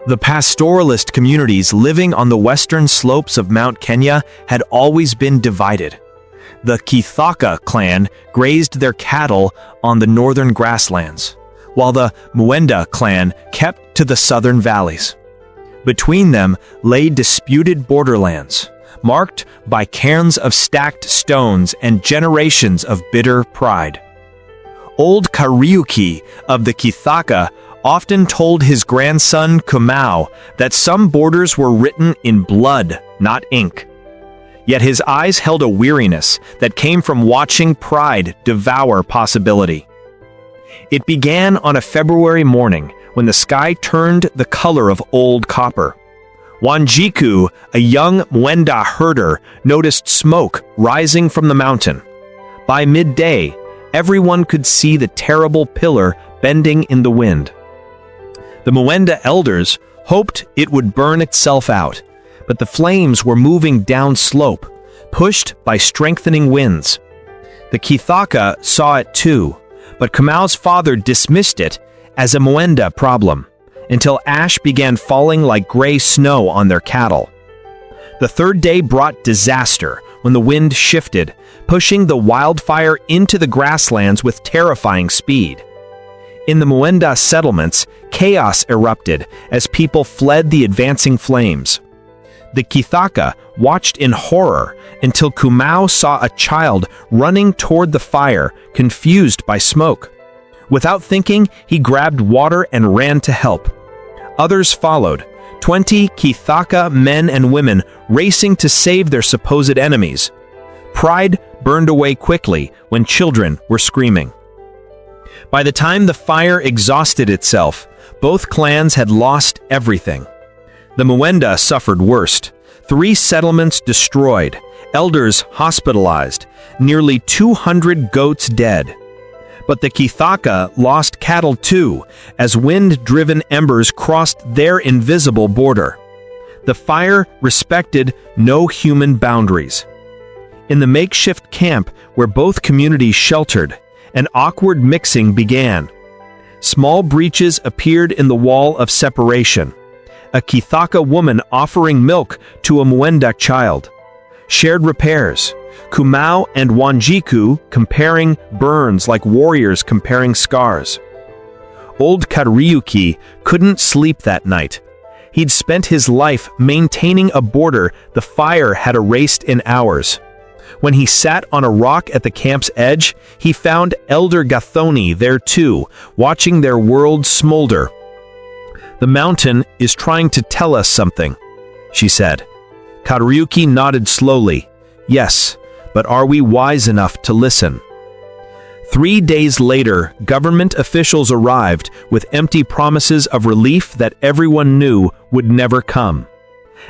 The pastoralist communities living on the western slopes of Mount Kenya had always been divided. The Kithaka clan grazed their cattle on the northern grasslands, while the Mwenda clan kept to the southern valleys. Between them lay disputed borderlands, marked by cairns of stacked stones and generations of bitter pride. Old Kariuki of the Kithaka often told his grandson Kumau that some borders were written in blood, not ink. Yet his eyes held a weariness that came from watching pride devour possibility. It began on a February morning when the sky turned the color of old copper. Wanjiku, a young Mwenda herder, noticed smoke rising from the mountain. By midday, everyone could see the terrible pillar bending in the wind. The Mwenda elders hoped it would burn itself out, but the flames were moving down slope, pushed by strengthening winds. The Kithaka saw it too, but Kamau's father dismissed it as a Mwenda problem, until ash began falling like gray snow on their cattle. The third day brought disaster when the wind shifted, pushing the wildfire into the grasslands with terrifying speed. In the Mwenda settlements, chaos erupted as people fled the advancing flames. The Kithaka watched in horror until Kumau saw a child running toward the fire, confused by smoke. Without thinking, he grabbed water and ran to help. Others followed, 20 Kithaka men and women racing to save their supposed enemies. Pride burned away quickly when children were screaming. By the time the fire exhausted itself, both clans had lost everything. The Mwenda suffered worst. 3 settlements destroyed, elders hospitalized, nearly 200 goats dead. But the Kithaka lost cattle too, as wind-driven embers crossed their invisible border. The fire respected no human boundaries. In the makeshift camp where both communities sheltered, an awkward mixing began. Small breaches appeared in the wall of separation. A Kithaka woman offering milk to a Mwenda child. Shared repairs. Kumau and Wanjiku comparing burns like warriors comparing scars. Old Kariuki couldn't sleep that night. He'd spent his life maintaining a border the fire had erased in hours. When he sat on a rock at the camp's edge, he found Elder Gathoni there too, watching their world smolder. "The mountain is trying to tell us something," she said. Kariuki nodded slowly. "Yes, but are we wise enough to listen?" 3 days later, government officials arrived with empty promises of relief that everyone knew would never come.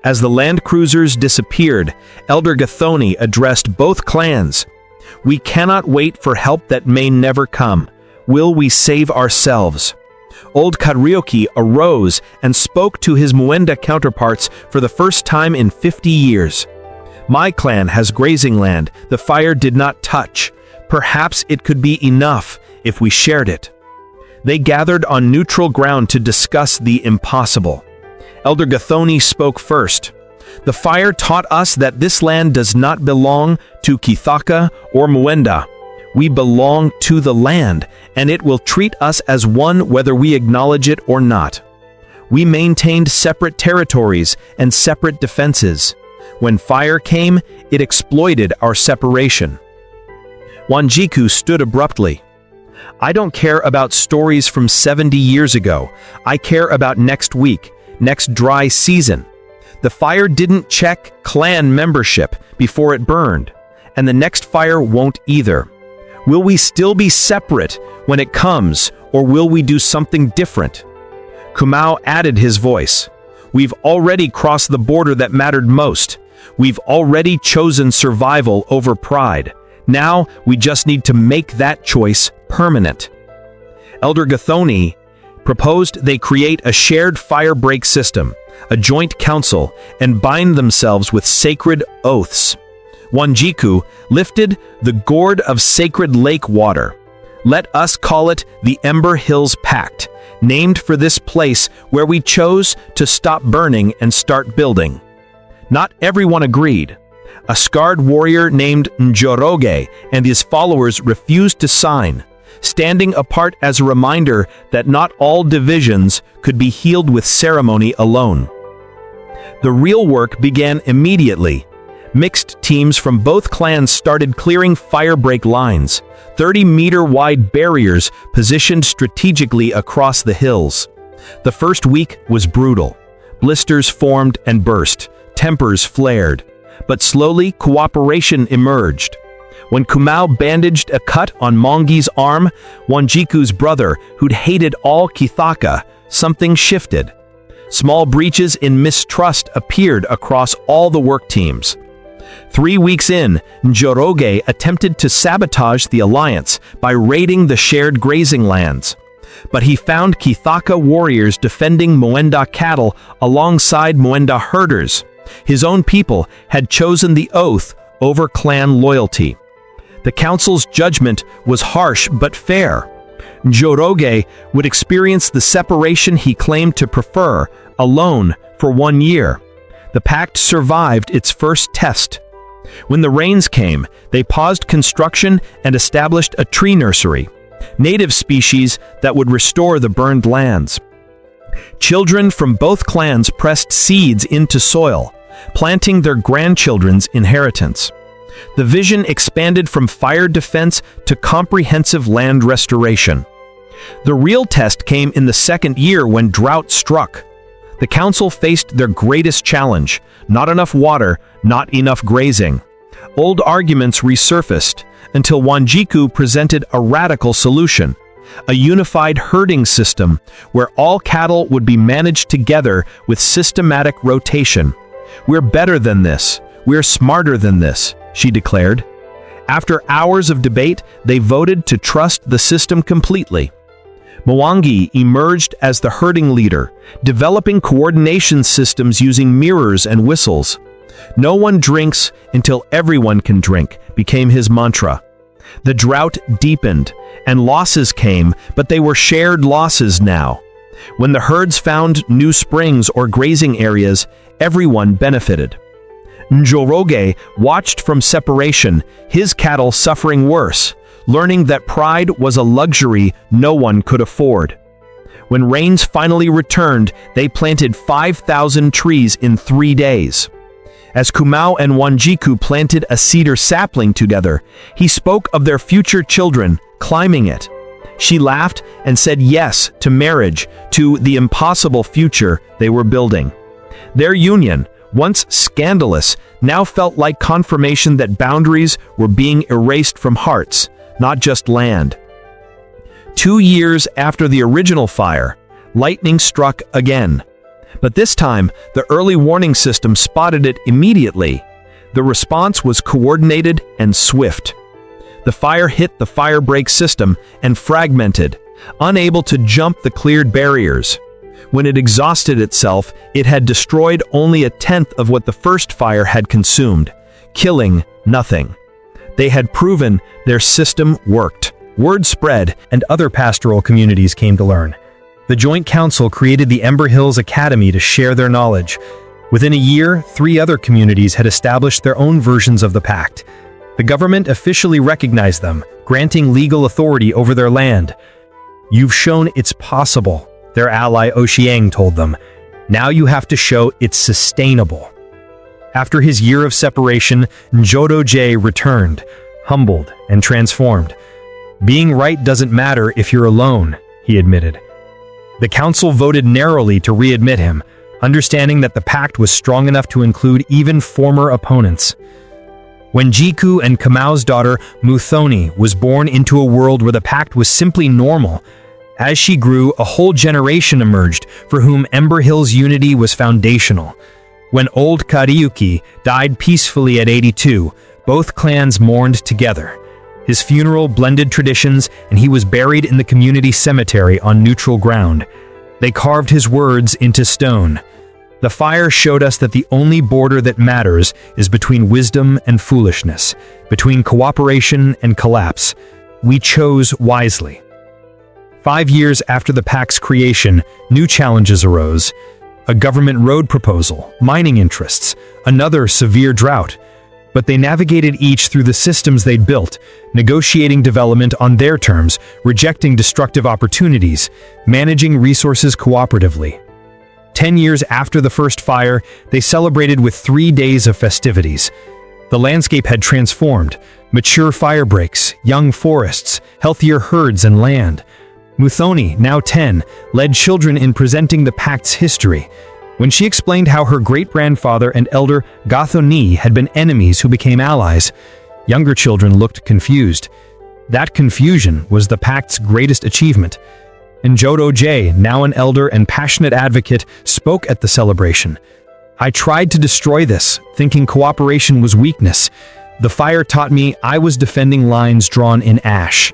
As the land cruisers disappeared, Elder Gathoni addressed both clans. "We cannot wait for help that may never come. Will we save ourselves?" Old Kariuki arose and spoke to his Mwenda counterparts for the first time in 50 years. "My clan has grazing land the fire did not touch. Perhaps it could be enough if we shared it." They gathered on neutral ground to discuss the impossible. Elder Gathoni spoke first. "The fire taught us that this land does not belong to Kithaka or Mwenda. We belong to the land, and it will treat us as one whether we acknowledge it or not. We maintained separate territories and separate defenses. When fire came, it exploited our separation." Wanjiku stood abruptly. "I don't care about stories from 70 years ago. I care about next week, next dry season. The fire didn't check clan membership before it burned, and the next fire won't either. Will we still be separate when it comes, or will we do something different?" Kumau added his voice. "We've already crossed the border that mattered most. We've already chosen survival over pride. Now we just need to make that choice permanent." Elder Gathoni proposed they create a shared firebreak system, a joint council, and bind themselves with sacred oaths. Wanjiku lifted the gourd of sacred lake water. "Let us call it the Ember Hills Pact. named for this place where we chose to stop burning and start building. Not everyone agreed. A scarred warrior named Njoroge and his followers refused to sign, standing apart as a reminder that not all divisions could be healed with ceremony alone. The real work began immediately. Mixed teams from both clans started clearing firebreak lines, 30-meter-wide barriers positioned strategically across the hills. The first week was brutal. Blisters formed and burst, tempers flared. But slowly, cooperation emerged. When Kumau bandaged a cut on Mongi's arm, Wanjiku's brother, who'd hated all Kithaka, something shifted. Small breaches in mistrust appeared across all the work teams. 3 weeks in, Njoroge attempted to sabotage the alliance by raiding the shared grazing lands. But he found Kithaka warriors defending Mwenda cattle alongside Mwenda herders. His own people had chosen the oath over clan loyalty. The council's judgment was harsh but fair. Njoroge would experience the separation he claimed to prefer, alone, for 1 year. The pact survived its first test. When the rains came, they paused construction and established a tree nursery, native species that would restore the burned lands. Children from both clans pressed seeds into soil, planting their grandchildren's inheritance. The vision expanded from fire defense to comprehensive land restoration. The real test came in the second year when drought struck. The council faced their greatest challenge: not enough water, not enough grazing. Old arguments resurfaced until Wanjiku presented a radical solution: a unified herding system where all cattle would be managed together with systematic rotation. "We're better than this. We're smarter than this," she declared. After hours of debate, they voted to trust the system completely. Mwangi emerged as the herding leader, developing coordination systems using mirrors and whistles. "No one drinks until everyone can drink," became his mantra. The drought deepened, and losses came, but they were shared losses now. When the herds found new springs or grazing areas, everyone benefited. Njoroge watched from separation, his cattle suffering worse, learning that pride was a luxury no one could afford. When rains finally returned, they planted 5,000 trees in 3 days. As Kumau and Wanjiku planted a cedar sapling together, he spoke of their future children climbing it. She laughed and said yes to marriage, to the impossible future they were building. Their union, once scandalous, now felt like confirmation that boundaries were being erased from hearts, not just land. 2 years after the original fire, lightning struck again. But this time, the early warning system spotted it immediately. The response was coordinated and swift. The fire hit the firebreak system and fragmented, unable to jump the cleared barriers. When it exhausted itself, it had destroyed only 1/10 of what the first fire had consumed, killing nothing. They had proven their system worked. Word spread, and other pastoral communities came to learn. The Joint Council created the Ember Hills Academy to share their knowledge. Within a year, 3 other communities had established their own versions of the pact. The government officially recognized them, granting legal authority over their land. "You've shown it's possible," their ally Oshieng told them. "Now you have to show it's sustainable." After his year of separation, Njoroge returned, humbled and transformed. "Being right doesn't matter if you're alone," he admitted. The council voted narrowly to readmit him, understanding that the pact was strong enough to include even former opponents. Wanjiku and Kamau's daughter, Muthoni, was born into a world where the pact was simply normal. As she grew, a whole generation emerged for whom Ember Hills unity was foundational. When old Kariuki died peacefully at 82, both clans mourned together. His funeral blended traditions, and he was buried in the community cemetery on neutral ground. They carved his words into stone. "The fire showed us that the only border that matters is between wisdom and foolishness, between cooperation and collapse. We chose wisely." 5 years after the Pact's creation, new challenges arose. A government road proposal, mining interests, another severe drought. But they navigated each through the systems they'd built, negotiating development on their terms, rejecting destructive opportunities, managing resources cooperatively. 10 years after the first fire, they celebrated with 3 days of festivities. The landscape had transformed: mature firebreaks, young forests, healthier herds and land. Muthoni, now 10, led children in presenting the Pact's history. When she explained how her great-grandfather and elder Gathoni had been enemies who became allies, younger children looked confused. That confusion was the Pact's greatest achievement. And Jodo J, now an elder and passionate advocate, spoke at the celebration. "I tried to destroy this, thinking cooperation was weakness. The fire taught me I was defending lines drawn in ash.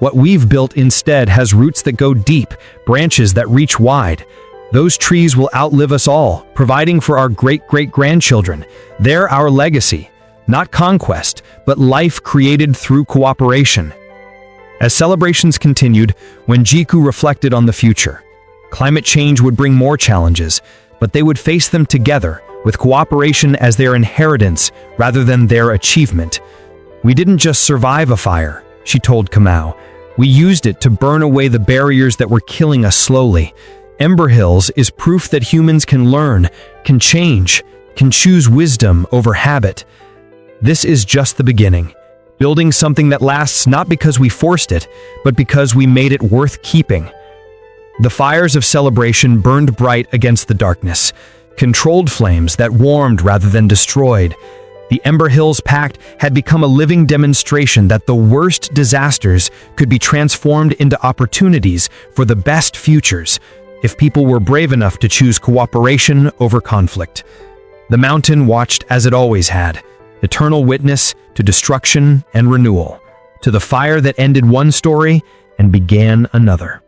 What we've built instead has roots that go deep, branches that reach wide. Those trees will outlive us all, providing for our great-great-grandchildren. They're our legacy, not conquest, but life created through cooperation." As celebrations continued, Wenjiku reflected on the future. Climate change would bring more challenges, but they would face them together, with cooperation as their inheritance rather than their achievement. "We didn't just survive a fire," she told Kamau. "We used it to burn away the barriers that were killing us slowly. Ember Hills is proof that humans can learn, can change, can choose wisdom over habit. This is just the beginning, building something that lasts not because we forced it, but because we made it worth keeping." The fires of celebration burned bright against the darkness, controlled flames that warmed rather than destroyed. The Ember Hills Pact had become a living demonstration that the worst disasters could be transformed into opportunities for the best futures, if people were brave enough to choose cooperation over conflict. The mountain watched as it always had, eternal witness to destruction and renewal, to the fire that ended one story and began another.